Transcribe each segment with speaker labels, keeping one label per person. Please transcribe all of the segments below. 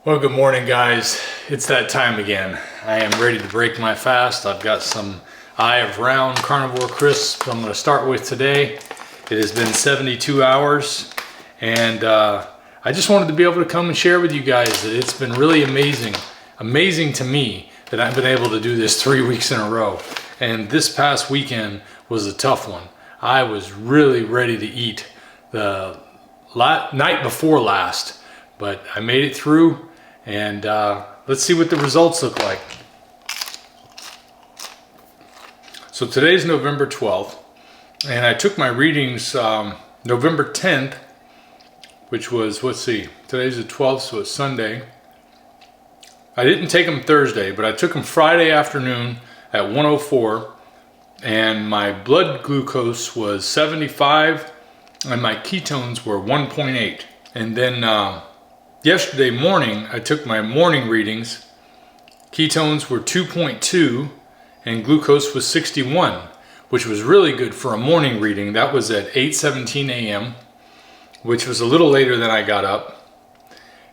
Speaker 1: Well, good morning, guys. It's that time again. I am ready to break my fast. I've got some Eye of Round Carnivore crisps I'm going to start with today. It has been 72 hours, and I just wanted to be able to come and share with you guys that it's been really amazing to me that I've been able to do this 3 weeks in a row. And this past weekend was a tough one. I was really ready to eat the night before last, but I made it through. And let's see what the results look like. So today's November 12th, and I took my readings November 10th, which was, let's see, today's the 12th, so it's Sunday. I didn't take them Thursday, but I took them Friday afternoon at 1:04, and my blood glucose was 75, and my ketones were 1.8. And then yesterday morning, I took my morning readings. Ketones were 2.2 and glucose was 61, which was really good for a morning reading. That was at 8:17 a.m., which was a little later than I got up.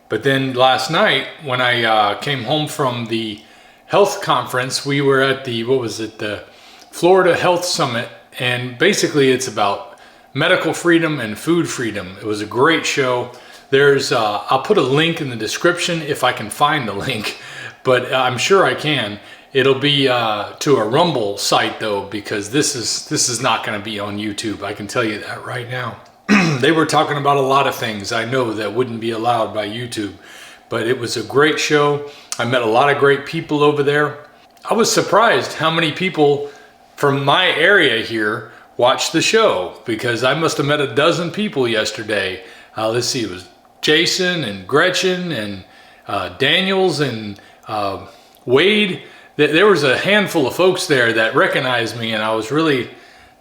Speaker 1: But then last night, when I came home from the health conference, we were at the, the Florida Health Summit, and basically it's about medical freedom and food freedom. It was a great show. There's, I'll put a link in the description if I can find the link, but I'm sure I can. It'll be to a Rumble site though, because this is not going to be on YouTube. I can tell you that right now. They were talking about a lot of things I know that wouldn't be allowed by YouTube, but it was a great show. I met a lot of great people over there. I was surprised how many people from my area here watched the show, because I must have met a dozen people yesterday. Let's see, it was Jason and Gretchen and Daniels and Wade. There was a handful of folks there that recognized me, and I was really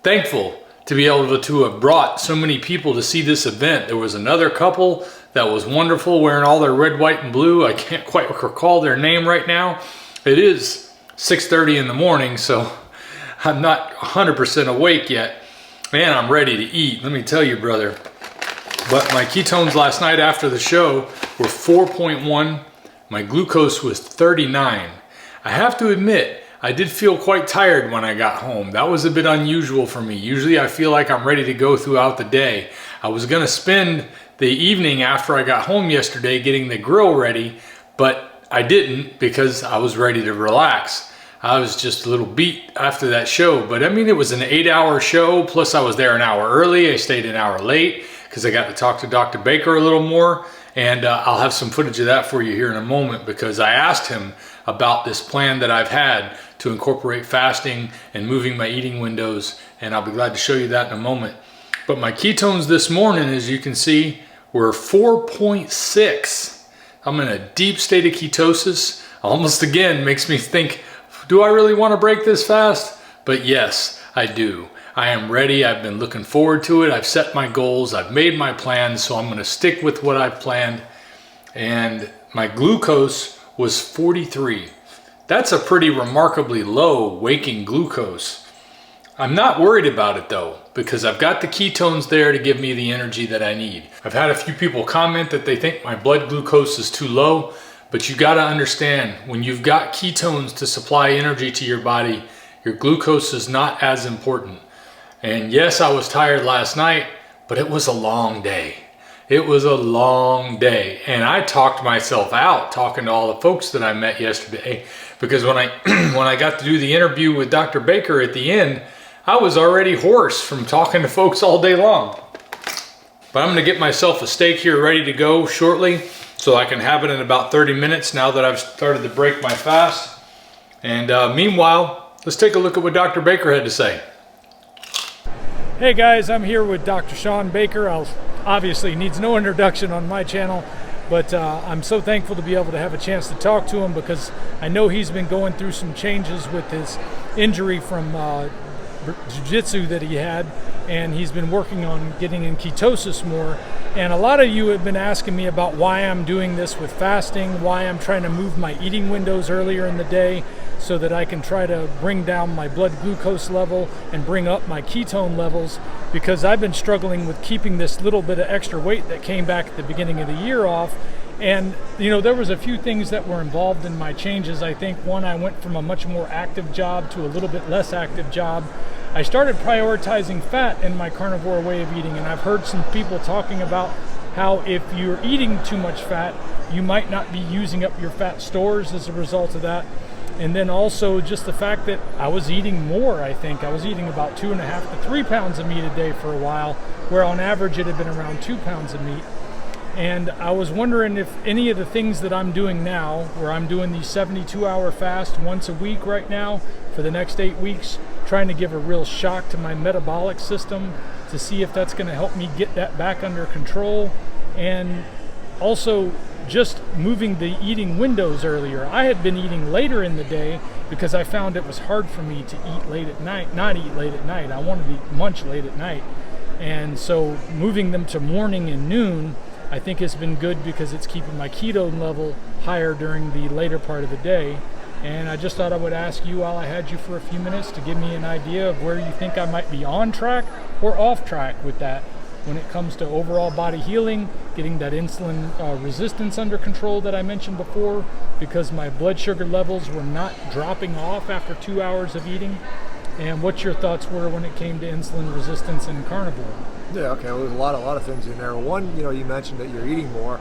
Speaker 1: thankful to be able to have brought so many people to see this event. There was another couple that was wonderful, wearing all their red, white, and blue. I can't quite recall their name right now. It is 6:30 in the morning, so I'm not 100% awake yet. Man, I'm ready to eat, let me tell you, brother. But my ketones last night after the show were 4.1. My glucose was 39. I have to admit, I did feel quite tired when I got home. That was a bit unusual for me. Usually I feel like I'm ready to go throughout the day. I was gonna spend the evening after I got home yesterday getting the grill ready, but I didn't because I was ready to relax. I was just a little beat after that show, but I mean, it was an 8-hour show, plus I was there an hour early. I stayed an hour late because I got to talk to Dr. Baker a little more, and I'll have some footage of that for you here in a moment, because I asked him about this plan that I've had to incorporate fasting and moving my eating windows, and I'll be glad to show you that in a moment. But my ketones this morning, as you can see, were 4.6. I'm in a deep state of ketosis. Almost again makes me think, do I really want to break this fast? But yes, I do. I am ready. I've been looking forward to it. I've set my goals. I've made my plans, so I'm going to stick with what I've planned. And my glucose was 43. That's a pretty remarkably low waking glucose. I'm not worried about it though, because I've got the ketones there to give me the energy that I need. I've had a few people comment that they think my blood glucose is too low, but you got to understand, when you've got ketones to supply energy to your body, your glucose is not as important. And yes, I was tired last night, but it was a long day. It was a long day. And I talked myself out talking to all the folks that I met yesterday, because when I got to do the interview with Dr. Baker at the end, I was already hoarse from talking to folks all day long. But I'm gonna get myself a steak here ready to go shortly, so I can have it in about 30 minutes now that I've started to break my fast. And meanwhile, let's take a look at what Dr. Baker had to say.
Speaker 2: Hey guys, I'm here with Dr. Shawn Baker. Obviously needs no introduction on my channel, but I'm so thankful to be able to have a chance to talk to him, because I know he's been going through some changes with his injury from jiu-jitsu that he had, and he's been working on getting in ketosis more. And a lot of you have been asking me about why I'm doing this with fasting, why I'm trying to move my eating windows earlier in the day so that I can try to bring down my blood glucose level and bring up my ketone levels, because I've been struggling with keeping this little bit of extra weight that came back at the beginning of the year off, And you know, there was a few things that were involved in my changes. I think one, I went from a much more active job to a little bit less active job. I started prioritizing fat in my carnivore way of eating, and I've heard some people talking about how if you're eating too much fat, you might not be using up your fat stores as a result of that. And then also just the fact that I was eating more. I think I was eating about 2.5 to 3 pounds of meat a day for a while, where on average it had been around 2 pounds of meat. And I was wondering if any of the things that I'm doing now, where I'm doing the 72-hour fast once a week right now for the next 8 weeks, trying to give a real shock to my metabolic system to see if that's going to help me get that back under control. And also just moving the eating windows earlier. I had been eating later in the day because I found it was hard for me to eat late at night, not eat late at night. I wanted to eat munch late at night. And so moving them to morning and noon, I think has been good because it's keeping my ketone level higher during the later part of the day. And I just thought I would ask you while I had you for a few minutes to give me an idea of where you think I might be on track or off track with that when it comes to overall body healing, getting that insulin resistance under control that I mentioned before, because my blood sugar levels were not dropping off after 2 hours of eating, and what your thoughts were when it came to insulin resistance in carnivore.
Speaker 3: Yeah, okay. Well, there's a lot of things in there. One, you mentioned that you're eating more.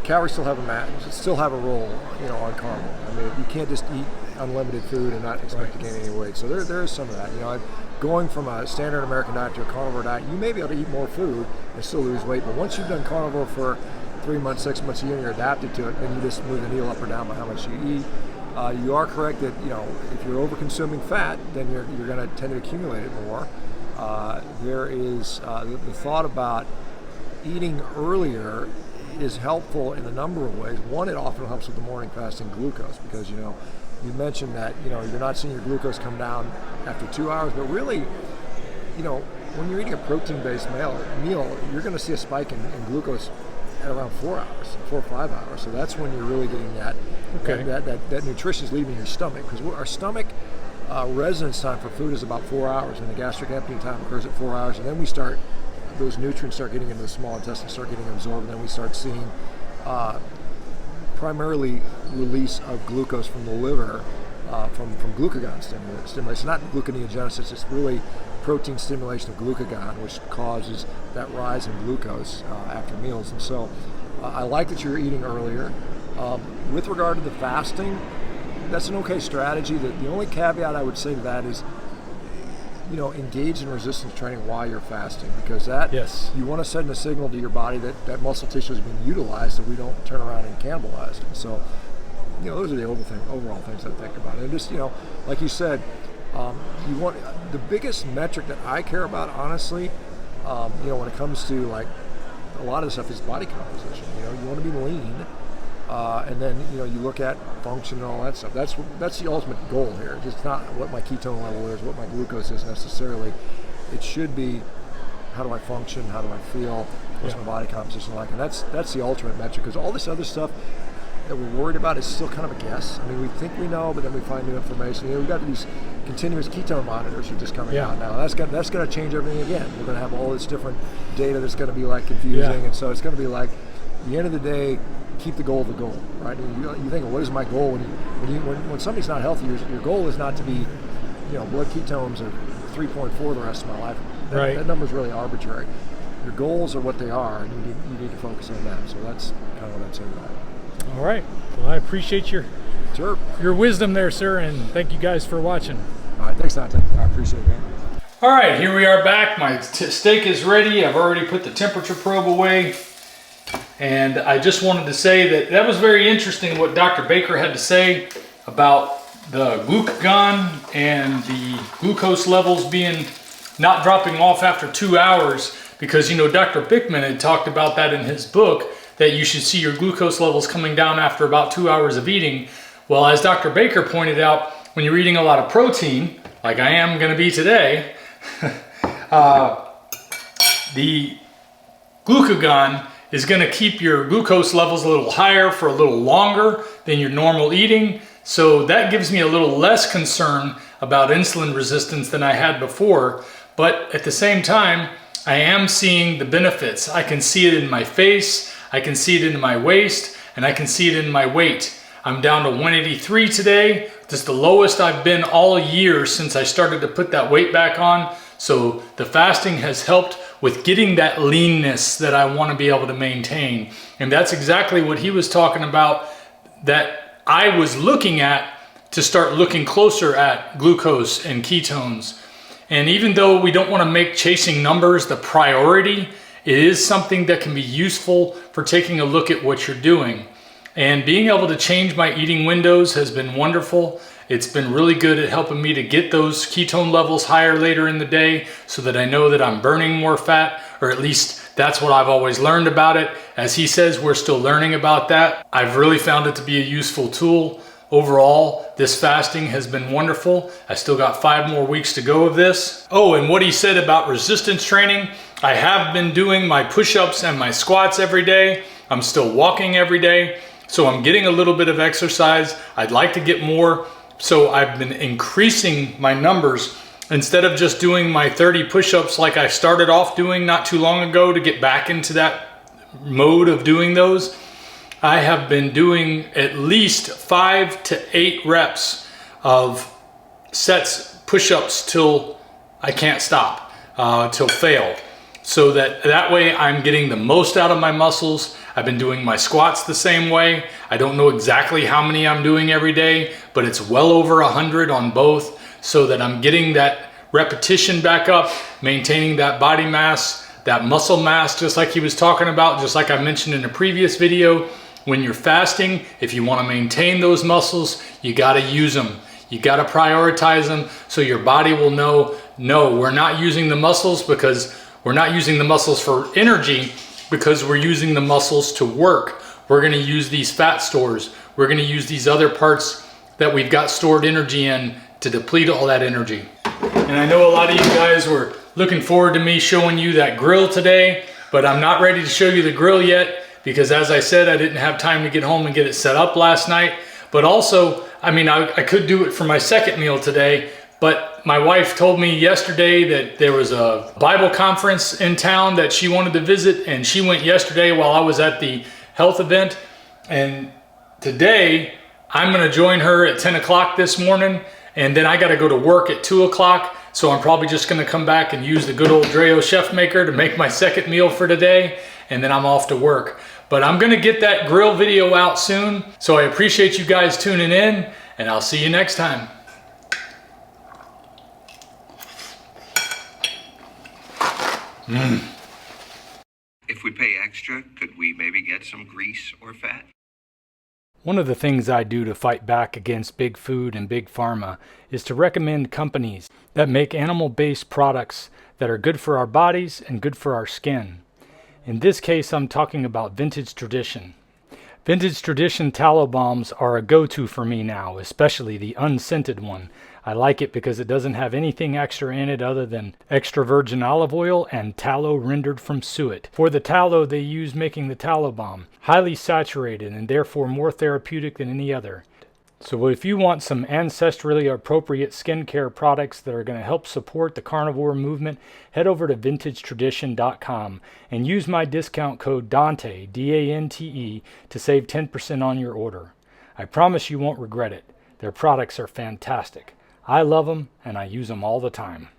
Speaker 3: Calories still have a role, on carnivore. I mean, you can't just eat unlimited food and not expect to gain any weight. So there is some of that. Going from a standard American diet to a carnivore diet, you may be able to eat more food and still lose weight. But once you've done carnivore for 3 months, 6 months, a year, and you're adapted to it, then you just move the needle up or down by how much you eat. You are correct that if you're over-consuming fat, then you're going to tend to accumulate it more. There is the thought about eating earlier is helpful in a number of ways. One, it often helps with the morning fasting glucose because you mentioned that you're not seeing your glucose come down after 2 hours, but really, when you're eating a protein-based meal, you're going to see a spike in glucose at around 4 hours, 4 or 5 hours. So that's when you're really getting that nutrition is leaving your stomach, because our stomach residence time for food is about 4 hours, and the gastric emptying time occurs at 4 hours, and then those nutrients start getting into the small intestine, start getting absorbed, and then we start seeing primarily release of glucose from the liver from glucagon stimulation, not gluconeogenesis. It's really protein stimulation of glucagon, which causes that rise in glucose after meals. And so I like that you're eating earlier. With regard to the fasting, that's an okay strategy. The only caveat I would say to that is, engage in resistance training while you're fasting, because you want to send a signal to your body that muscle tissue is being utilized, so we don't turn around and cannibalize it. So, those are the overall things I think about. And just, like you said, you want the biggest metric that I care about, honestly, when it comes to like a lot of the stuff is body composition. You want to be lean. And then you look at function and all that stuff. That's the ultimate goal here. It's not what my ketone level is, what my glucose is necessarily. It should be, how do I function? How do I feel? What's my body composition like? And that's the ultimate metric. Because all this other stuff that we're worried about is still kind of a guess. I mean, we think we know, but then we find new information. We've got these continuous ketone monitors are just coming out now. That's going to change everything again. We're going to have all this different data that's going to be like confusing, and so it's going to be like, at the end of the day, keep the goal the goal, right? You think, what is my goal? When somebody's not healthy, your goal is not to be, blood ketones are 3.4 the rest of my life. That number is really arbitrary. Your goals are what they are, and you need to focus on that. So that's kind of what I'd say to that.
Speaker 2: All right. Well, I appreciate your wisdom there, sir, and thank you guys for watching.
Speaker 3: All right, thanks, Dante. I appreciate it, man.
Speaker 1: All right, here we are back. My steak is ready. I've already put the temperature probe away. And I just wanted to say that was very interesting what Dr. Baker had to say about the glucagon and the glucose levels being not dropping off after 2 hours, because Dr. Bickman had talked about that in his book, that you should see your glucose levels coming down after about 2 hours of eating. Well, as Dr. Baker pointed out, when you're eating a lot of protein, like I am going to be today, the glucagon is going to keep your glucose levels a little higher for a little longer than your normal eating. So that gives me a little less concern about insulin resistance than I had before. But at the same time, I am seeing the benefits. I can see it in my face. I can see it in my waist, and I can see it in my weight. I'm down to 183 today. This is the lowest I've been all year since I started to put that weight back on. So the fasting has helped with getting that leanness that I want to be able to maintain. And that's exactly what he was talking about, that I was looking at to start looking closer at glucose and ketones. And even though we don't want to make chasing numbers the priority, it is something that can be useful for taking a look at what you're doing. And being able to change my eating windows has been wonderful. It's been really good at helping me to get those ketone levels higher later in the day so that I know that I'm burning more fat, or at least that's what I've always learned about it. As he says, we're still learning about that. I've really found it to be a useful tool. Overall, this fasting has been wonderful. I still got 5 more weeks to go of this. Oh, and what he said about resistance training, I have been doing my push-ups and my squats every day. I'm still walking every day. So I'm getting a little bit of exercise. I'd like to get more. So I've been increasing my numbers. Instead of just doing my 30 push-ups like I started off doing not too long ago to get back into that mode of doing those, I have been doing at least 5 to 8 reps of sets push-ups till I can't stop, till failed. So that way I'm getting the most out of my muscles. I've been doing my squats the same way. I don't know exactly how many I'm doing every day, but it's well over 100 on both, so that I'm getting that repetition back up, maintaining that body mass, that muscle mass, just like he was talking about, just like I mentioned in a previous video. When you're fasting, if you want to maintain those muscles, you got to use them. You got to prioritize them so your body will know, no, we're not using the muscles because we're not using the muscles for energy, because we're using the muscles to work. We're going to use these fat stores. We're going to use these other parts that we've got stored energy in to deplete all that energy. And I know a lot of you guys were looking forward to me showing you that grill today, but I'm not ready to show you the grill yet because, as I said, I didn't have time to get home and get it set up last night. But also, I mean, I could do it for my second meal today, but my wife told me yesterday that there was a Bible conference in town that she wanted to visit, and she went yesterday while I was at the health event. And today, I'm gonna join her at 10 o'clock this morning, and then I gotta go to work at 2 o'clock. So I'm probably just gonna come back and use the good old Dreo chef maker to make my second meal for today, and then I'm off to work. But I'm gonna get that grill video out soon. So I appreciate you guys tuning in, and I'll see you next time.
Speaker 4: If we pay extra, could we maybe get some grease or fat?
Speaker 2: One of the things I do to fight back against big food and big pharma is to recommend companies that make animal-based products that are good for our bodies and good for our skin. In this case, I'm talking about Vintage Tradition. Vintage Tradition tallow balms are a go-to for me now, especially the unscented one. I like it because it doesn't have anything extra in it other than extra virgin olive oil and tallow rendered from suet. For the tallow they use making the tallow balm, highly saturated and therefore more therapeutic than any other. So if you want some ancestrally appropriate skincare products that are going to help support the carnivore movement, head over to vintagetradition.com and use my discount code DANTE, D-A-N-T-E, to save 10% on your order. I promise you won't regret it. Their products are fantastic. I love them and I use them all the time.